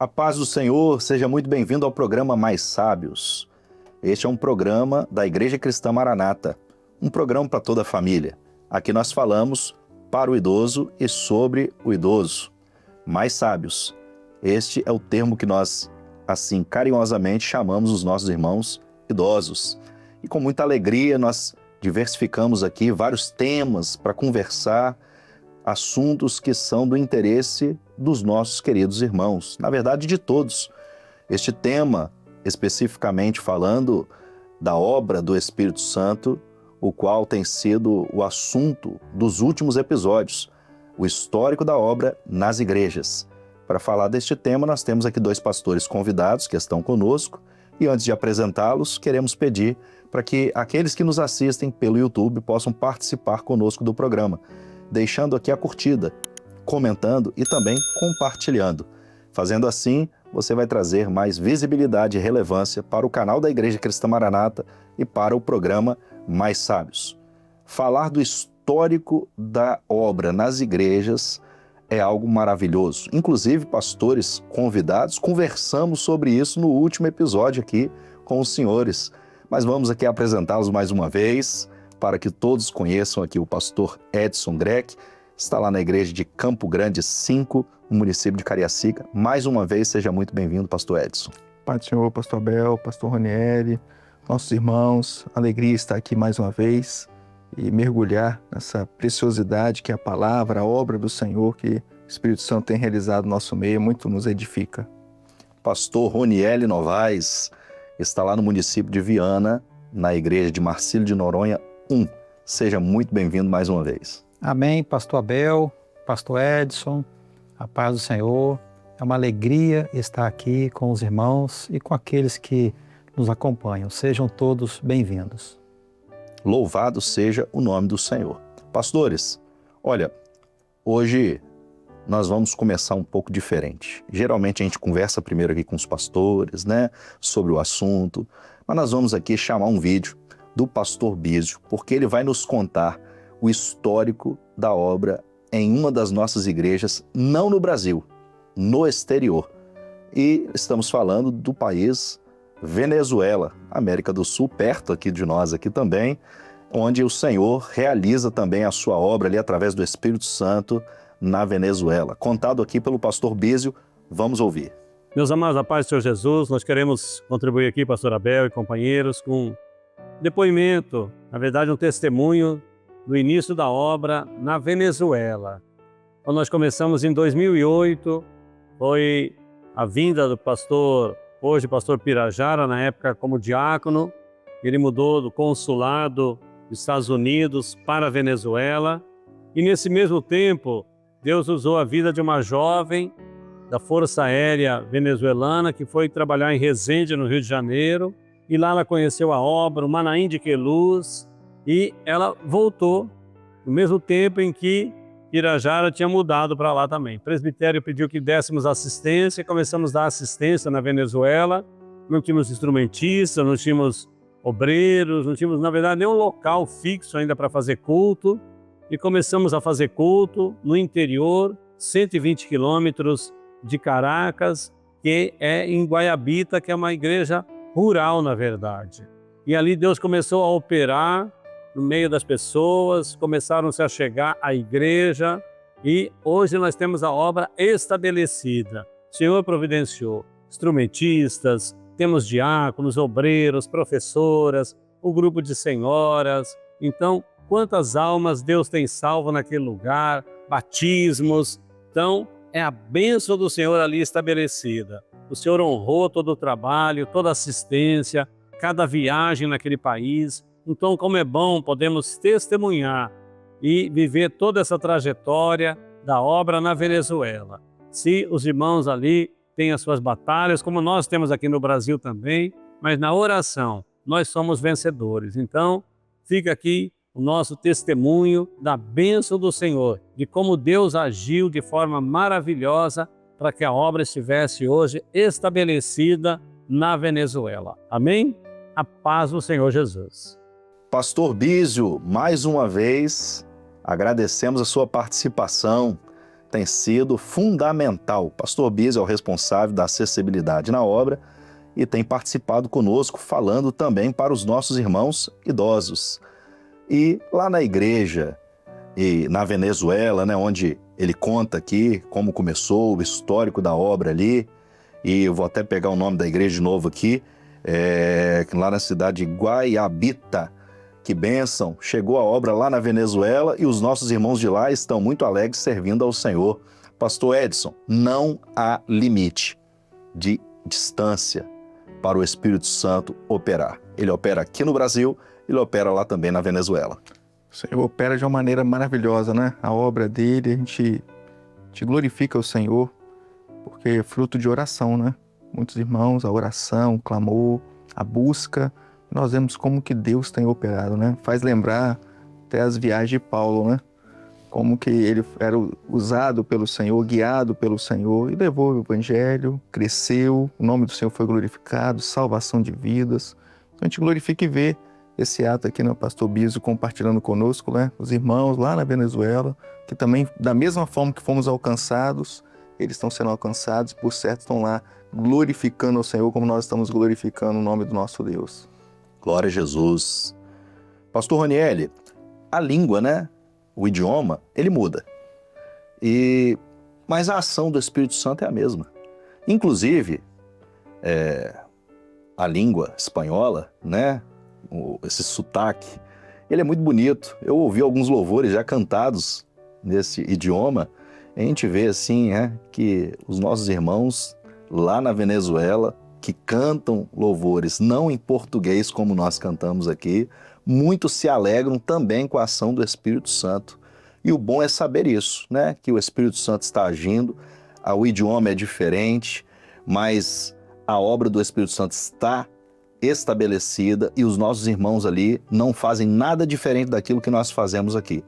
A paz do Senhor, seja muito bem-vindo ao programa Mais Sábios. Este é um programa da Igreja Cristã Maranata, um programa para toda a família. Aqui nós falamos para o idoso e sobre o idoso. Mais Sábios. Este é o termo que nós, assim, carinhosamente chamamos os nossos irmãos idosos. E com muita alegria nós diversificamos aqui vários temas para conversar, assuntos que são do interesse dos nossos queridos irmãos, na verdade de todos. Este tema, especificamente falando da obra do Espírito Santo, o qual tem sido o assunto dos últimos episódios, o histórico da obra nas igrejas. Para falar deste tema, nós temos aqui dois pastores convidados que estão conosco, e antes de apresentá-los, queremos pedir para que aqueles que nos assistem pelo YouTube possam participar conosco do programa, deixando aqui a curtida, comentando e também compartilhando. Fazendo assim, você vai trazer mais visibilidade e relevância para o canal da Igreja Cristã Maranata e para o programa Mais Sábios. Falar do histórico da obra nas igrejas é algo maravilhoso. Inclusive, pastores convidados, conversamos sobre isso no último episódio aqui com os senhores. Mas vamos aqui apresentá-los mais uma vez, para que todos conheçam aqui o pastor Edson Greck, está lá na igreja de Campo Grande 5, no município de Cariacica. Mais uma vez, seja muito bem-vindo, pastor Edson. Pai do Senhor, pastor Abel, pastor Ronieri, nossos irmãos, alegria estar aqui mais uma vez e mergulhar nessa preciosidade que é a palavra, a obra do Senhor que o Espírito Santo tem realizado no nosso meio, muito nos edifica. Pastor Ronieri Novaes está lá no município de Viana, na igreja de Marcílio de Noronha 1. Seja muito bem-vindo mais uma vez. Amém, pastor Abel, pastor Edson, a paz do Senhor. É uma alegria estar aqui com os irmãos e com aqueles que nos acompanham. Sejam todos bem-vindos. Louvado seja o nome do Senhor. Pastores, olha, hoje nós vamos começar um pouco diferente. Geralmente a gente conversa primeiro aqui com os pastores, né, sobre o assunto, mas nós vamos aqui chamar um vídeo do pastor Bísio, porque ele vai nos contar o histórico da obra em uma das nossas igrejas, não no Brasil, no exterior. E estamos falando do país Venezuela, América do Sul, perto aqui de nós aqui também, onde o Senhor realiza também a sua obra ali através do Espírito Santo na Venezuela. Contado aqui pelo pastor Bísio, vamos ouvir. Meus amados, a paz do Senhor Jesus, nós queremos contribuir aqui, pastor Abel e companheiros, com depoimento, na verdade um testemunho do início da obra na Venezuela. Quando nós começamos em 2008, foi a vinda do pastor, hoje pastor Pirajara, na época como diácono. Ele mudou do consulado dos Estados Unidos para a Venezuela. E nesse mesmo tempo, Deus usou a vida de uma jovem da Força Aérea Venezuelana que foi trabalhar em Resende, no Rio de Janeiro. E lá ela conheceu a obra, o Manaim de Queluz, e ela voltou no mesmo tempo em que Pirajara tinha mudado para lá também. O presbitério pediu que dessemos assistência, começamos a dar assistência na Venezuela. Não tínhamos instrumentistas, não tínhamos obreiros, não tínhamos, na verdade, nenhum local fixo ainda para fazer culto. E começamos a fazer culto no interior, 120 quilômetros de Caracas, que é em Guaiabita, que é uma igreja rural, na verdade. E ali Deus começou a operar no meio das pessoas, começaram-se a chegar à igreja e hoje nós temos a obra estabelecida. O Senhor providenciou instrumentistas, temos diáconos, obreiros, professoras, o grupo de senhoras. Então, quantas almas Deus tem salvo naquele lugar, batismos. Então, é a bênção do Senhor ali estabelecida. O Senhor honrou todo o trabalho, toda a assistência, cada viagem naquele país. Então, como é bom, podemos testemunhar e viver toda essa trajetória da obra na Venezuela. Se os irmãos ali têm as suas batalhas, como nós temos aqui no Brasil também, mas na oração nós somos vencedores. Então, fica aqui o nosso testemunho da bênção do Senhor, de como Deus agiu de forma maravilhosa para que a obra estivesse hoje estabelecida na Venezuela. Amém? A paz do Senhor Jesus. Pastor Bísio, mais uma vez, agradecemos a sua participação tem sido fundamental. O pastor Biso é o responsável da acessibilidade na obra e tem participado conosco, falando também para os nossos irmãos idosos. E lá na igreja e na Venezuela, né, onde ele conta aqui como começou, o histórico da obra ali, e eu vou até pegar o nome da igreja de novo aqui, lá na cidade de Guaiabita. Que bênção! Chegou a obra lá na Venezuela e os nossos irmãos de lá estão muito alegres servindo ao Senhor. Pastor Edson, não há limite de distância para o Espírito Santo operar. Ele opera aqui no Brasil, ele opera lá também na Venezuela. O Senhor opera de uma maneira maravilhosa, né? A obra dele, a gente glorifica o Senhor, porque é fruto de oração, né? Muitos irmãos, a oração, o clamor, a busca, nós vemos como que Deus tem operado, né? Faz lembrar até as viagens de Paulo, né? Como que ele era usado pelo Senhor, guiado pelo Senhor e levou o evangelho, cresceu, o nome do Senhor foi glorificado, salvação de vidas. Então a gente glorifica e vê esse ato aqui, né? O pastor Biso compartilhando conosco, né? Os irmãos lá na Venezuela, que também, da mesma forma que fomos alcançados, eles estão sendo alcançados, por certo estão lá glorificando ao Senhor como nós estamos glorificando o nome do nosso Deus. Glória a Jesus. Pastor Ronieli, a língua, né? O idioma, ele muda. Mas a ação do Espírito Santo é a mesma. Inclusive, a língua espanhola, né? Esse sotaque, ele é muito bonito. Eu ouvi alguns louvores já cantados nesse idioma. A gente vê assim, que os nossos irmãos lá na Venezuela, que cantam louvores não em português como nós cantamos aqui, muitos se alegram também com a ação do Espírito Santo. E o bom é saber isso, né? Que o Espírito Santo está agindo, o idioma é diferente, mas a obra do Espírito Santo está estabelecida e os nossos irmãos ali não fazem nada diferente daquilo que nós fazemos aqui.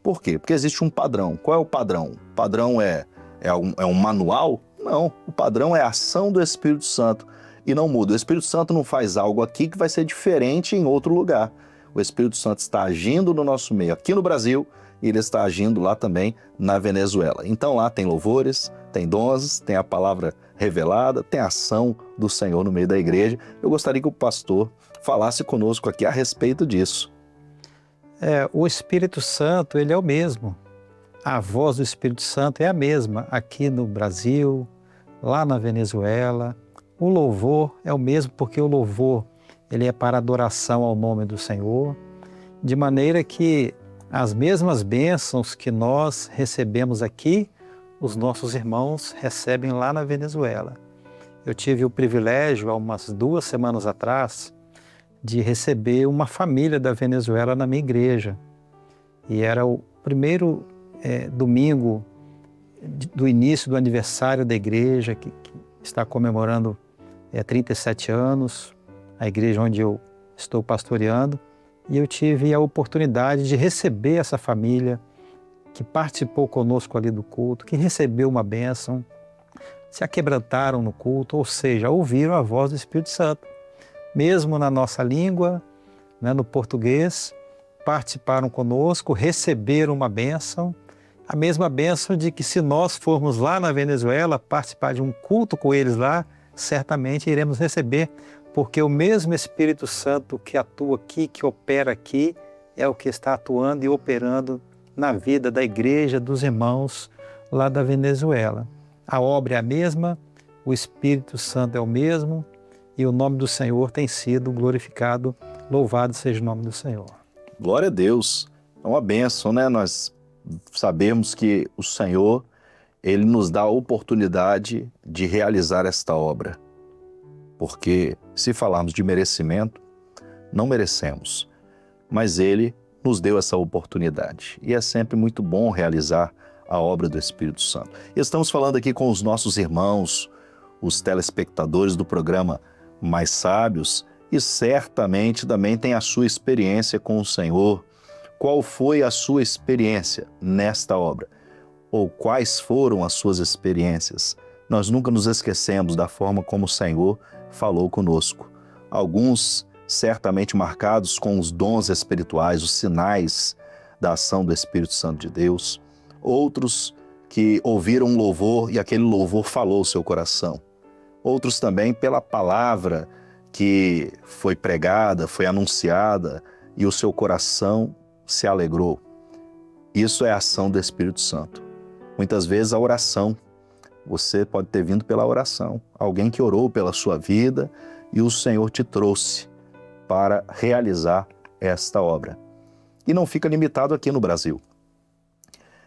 Por quê? Porque existe um padrão. Qual é o padrão? O padrão é um manual? Não, o padrão é a ação do Espírito Santo e não muda. O Espírito Santo não faz algo aqui que vai ser diferente em outro lugar. O Espírito Santo está agindo no nosso meio aqui no Brasil e ele está agindo lá também na Venezuela. Então lá tem louvores, tem dons, tem a palavra revelada, tem a ação do Senhor no meio da igreja. Eu gostaria que o pastor falasse conosco aqui a respeito disso. O Espírito Santo, ele é o mesmo. A voz do Espírito Santo é a mesma aqui no Brasil, lá na Venezuela. O louvor é o mesmo porque o louvor ele é para adoração ao nome do Senhor, de maneira que as mesmas bênçãos que nós recebemos aqui, os nossos irmãos recebem lá na Venezuela. Eu tive o privilégio, há umas 2 semanas atrás, de receber uma família da Venezuela na minha igreja. E era o primeiro domingo do início do aniversário da igreja, que está comemorando 37 anos, a igreja onde eu estou pastoreando, e eu tive a oportunidade de receber essa família que participou conosco ali do culto, que recebeu uma bênção, se aquebrantaram no culto, ou seja, ouviram a voz do Espírito Santo. Mesmo na nossa língua, né, no português, participaram conosco, receberam uma bênção, a mesma bênção de que se nós formos lá na Venezuela participar de um culto com eles lá, certamente iremos receber, porque o mesmo Espírito Santo que atua aqui, que opera aqui, é o que está atuando e operando na vida da igreja, dos irmãos lá da Venezuela. A obra é a mesma, o Espírito Santo é o mesmo e o nome do Senhor tem sido glorificado. Louvado seja o nome do Senhor. Glória a Deus. É uma bênção, né? Nós sabemos que o Senhor, Ele nos dá a oportunidade de realizar esta obra. Porque se falarmos de merecimento, não merecemos. Mas Ele nos deu essa oportunidade. E é sempre muito bom realizar a obra do Espírito Santo. Estamos falando aqui com os nossos irmãos, os telespectadores do programa Mais Sábios, e certamente também tem a sua experiência com o Senhor. Qual foi a sua experiência nesta obra? Ou quais foram as suas experiências? Nós nunca nos esquecemos da forma como o Senhor falou conosco. Alguns certamente marcados com os dons espirituais, os sinais da ação do Espírito Santo de Deus. Outros que ouviram um louvor e aquele louvor falou o seu coração. Outros também pela palavra que foi pregada, foi anunciada e o seu coração se alegrou. Isso é a ação do Espírito Santo. Muitas vezes a oração, você pode ter vindo pela oração, alguém que orou pela sua vida e o Senhor te trouxe para realizar esta obra. E não fica limitado aqui no Brasil.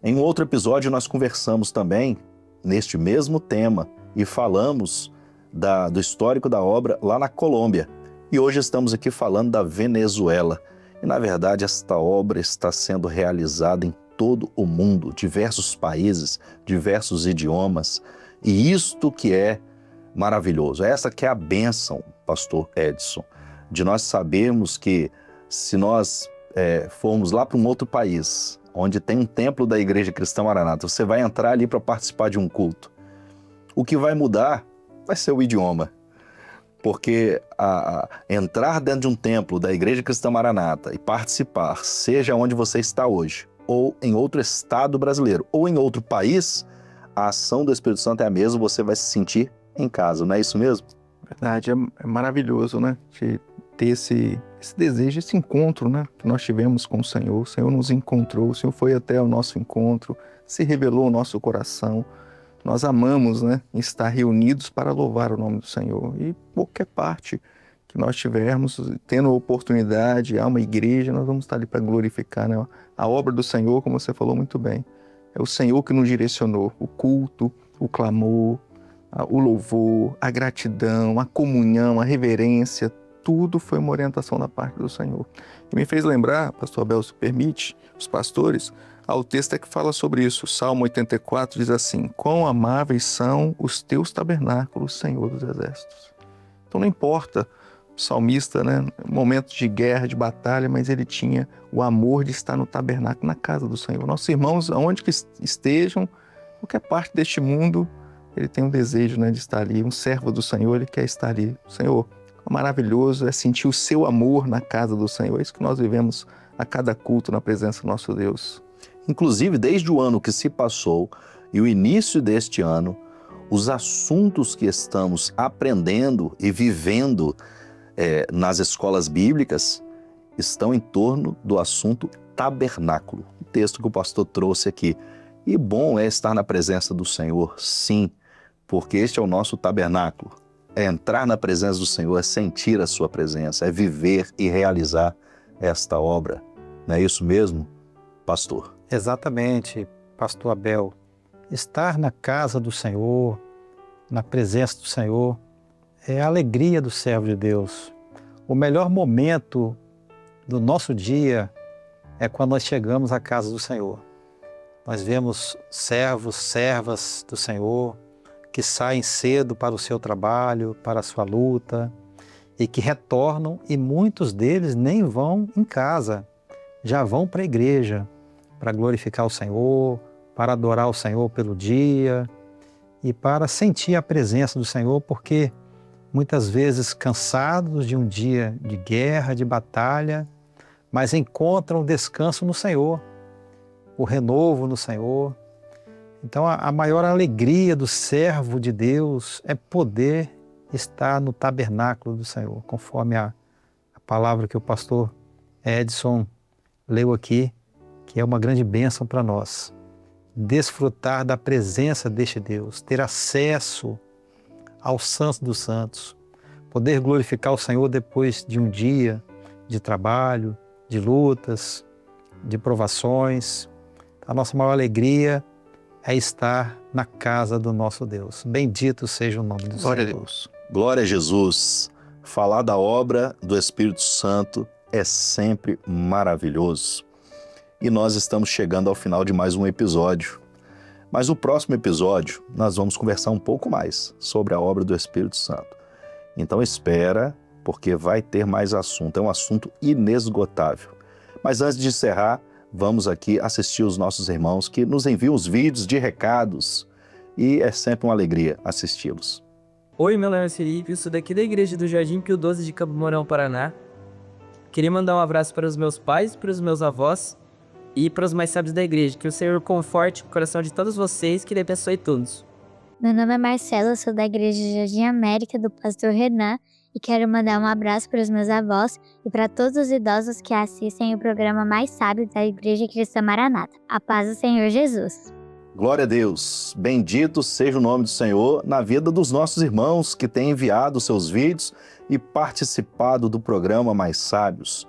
Em um outro episódio nós conversamos também neste mesmo tema e falamos do histórico da obra lá na Colômbia. E hoje estamos aqui falando da Venezuela. E na verdade esta obra está sendo realizada em todo o mundo, diversos países, diversos idiomas. E isto que é maravilhoso, essa que é a bênção, pastor Edson, de nós sabermos que se nós formos lá para um outro país, onde tem um templo da Igreja Cristã Maranata, você vai entrar ali para participar de um culto. O que vai mudar vai ser o idioma. Porque entrar dentro de um templo da Igreja Cristã Maranata e participar, seja onde você está hoje, ou em outro estado brasileiro, ou em outro país, a ação do Espírito Santo é a mesma, você vai se sentir em casa, não é isso mesmo? Verdade, é maravilhoso, né? De ter esse desejo, esse encontro, né? Que nós tivemos com o Senhor nos encontrou, o Senhor foi até o nosso encontro, se revelou ao nosso coração. Nós amamos, né, estar reunidos para louvar o nome do Senhor. E qualquer parte que nós tivermos, tendo a oportunidade, há uma igreja, nós vamos estar ali para glorificar, né? A obra do Senhor, como você falou muito bem, é o Senhor que nos direcionou. O culto, o clamor, o louvor, a gratidão, a comunhão, a reverência, tudo foi uma orientação da parte do Senhor. E me fez lembrar, pastor Abel, se permite, os pastores, o texto que fala sobre isso. O Salmo 84 diz assim: quão amáveis são os teus tabernáculos, Senhor dos exércitos. Então não importa o salmista, né, momentos de guerra, de batalha, mas ele tinha o amor de estar no tabernáculo, na casa do Senhor. Nossos irmãos, aonde que estejam, qualquer parte deste mundo, ele tem um desejo, né, de estar ali. Um servo do Senhor, ele quer estar ali. Senhor, o maravilhoso é sentir o seu amor na casa do Senhor. É isso que nós vivemos a cada culto na presença do nosso Deus. Inclusive, desde o ano que se passou e o início deste ano, os assuntos que estamos aprendendo e vivendo nas escolas bíblicas estão em torno do assunto tabernáculo. O texto que o pastor trouxe aqui. E bom é estar na presença do Senhor, sim, porque este é o nosso tabernáculo. É entrar na presença do Senhor, é sentir a sua presença, é viver e realizar esta obra. Não é isso mesmo, pastor? Exatamente, pastor Abel. Estar na casa do Senhor, na presença do Senhor, é a alegria do servo de Deus. O melhor momento do nosso dia é quando nós chegamos à casa do Senhor. Nós vemos servos, servas do Senhor que saem cedo para o seu trabalho, para a sua luta, e que retornam, e muitos deles nem vão em casa, já vão para a igreja, para glorificar o Senhor, para adorar o Senhor pelo dia e para sentir a presença do Senhor, porque muitas vezes cansados de um dia de guerra, de batalha, mas encontram descanso no Senhor, o renovo no Senhor. Então a maior alegria do servo de Deus é poder estar no tabernáculo do Senhor, conforme a palavra que o pastor Edson leu aqui, que é uma grande bênção para nós. Desfrutar da presença deste Deus, ter acesso ao Santo dos Santos, poder glorificar o Senhor depois de um dia de trabalho, de lutas, de provações. A nossa maior alegria é estar na casa do nosso Deus. Bendito seja o nome do Senhor. Glória a Deus. Glória a Jesus. Falar da obra do Espírito Santo é sempre maravilhoso. E nós estamos chegando ao final de mais um episódio. Mas no próximo episódio, nós vamos conversar um pouco mais sobre a obra do Espírito Santo. Então espera, porque vai ter mais assunto. É um assunto inesgotável. Mas antes de encerrar, vamos aqui assistir os nossos irmãos que nos enviam os vídeos de recados. E é sempre uma alegria assisti-los. Oi, meu nome é Felipe, eu sou daqui da igreja do Jardim Pio XII de Campo Mourão, Paraná. Queria mandar um abraço para os meus pais, para os meus avós, e para os mais sábios da igreja. Que o Senhor conforte o coração de todos vocês, que Ele abençoe todos. Meu nome é Marcela, sou da Igreja Jardim América, do pastor Renan, e quero mandar um abraço para os meus avós e para todos os idosos que assistem o programa Mais Sábio da Igreja Cristã Maranata. A paz do Senhor Jesus. Glória a Deus. Bendito seja o nome do Senhor na vida dos nossos irmãos que têm enviado seus vídeos e participado do programa Mais Sábios.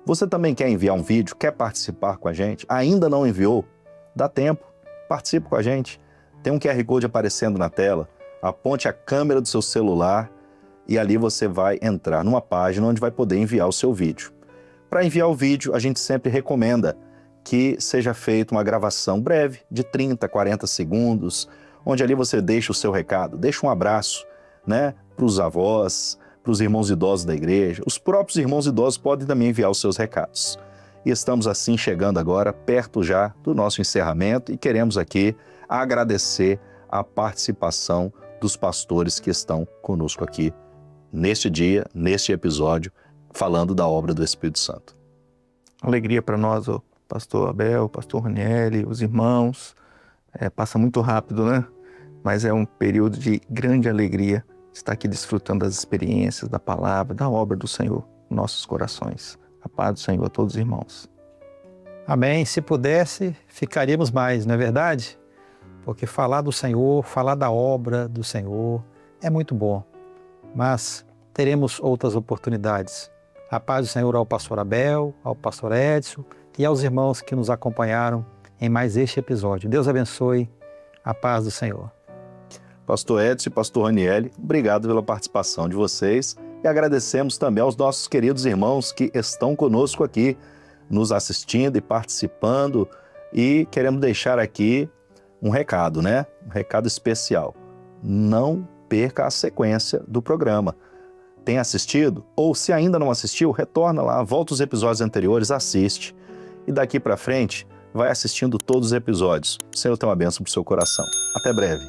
Você também quer enviar um vídeo, quer participar com a gente? Ainda não enviou? Dá tempo, participe com a gente. Tem um QR Code aparecendo na tela, aponte a câmera do seu celular e ali você vai entrar numa página onde vai poder enviar o seu vídeo. Para enviar o vídeo, a gente sempre recomenda que seja feita uma gravação breve, de 30, 40 segundos, onde ali você deixa o seu recado, deixa um abraço, né, para os avós, para os irmãos idosos da igreja. Os próprios irmãos idosos podem também enviar os seus recados. E estamos assim chegando agora perto já do nosso encerramento e queremos aqui agradecer a participação dos pastores que estão conosco aqui neste dia, neste episódio, falando da obra do Espírito Santo. Alegria para nós, o pastor Abel, o pastor Ranieri, os irmãos. Passa muito rápido, né? Mas é um período de grande alegria estar aqui desfrutando das experiências, da palavra, da obra do Senhor em nossos corações. A paz do Senhor a todos os irmãos. Amém. Se pudesse, ficaríamos mais, não é verdade? Porque falar do Senhor, falar da obra do Senhor é muito bom. Mas teremos outras oportunidades. A paz do Senhor ao pastor Abel, ao pastor Edson e aos irmãos que nos acompanharam em mais este episódio. Deus abençoe. A paz do Senhor. Pastor Edson e pastor Ranieri, obrigado pela participação de vocês e agradecemos também aos nossos queridos irmãos que estão conosco aqui, nos assistindo e participando, e queremos deixar aqui um recado, né? Um recado especial. Não perca a sequência do programa. Tem assistido? Ou se ainda não assistiu, retorna lá, volta os episódios anteriores, assiste. E daqui para frente, vai assistindo todos os episódios. O Senhor tem uma bênção para o seu coração. Até breve.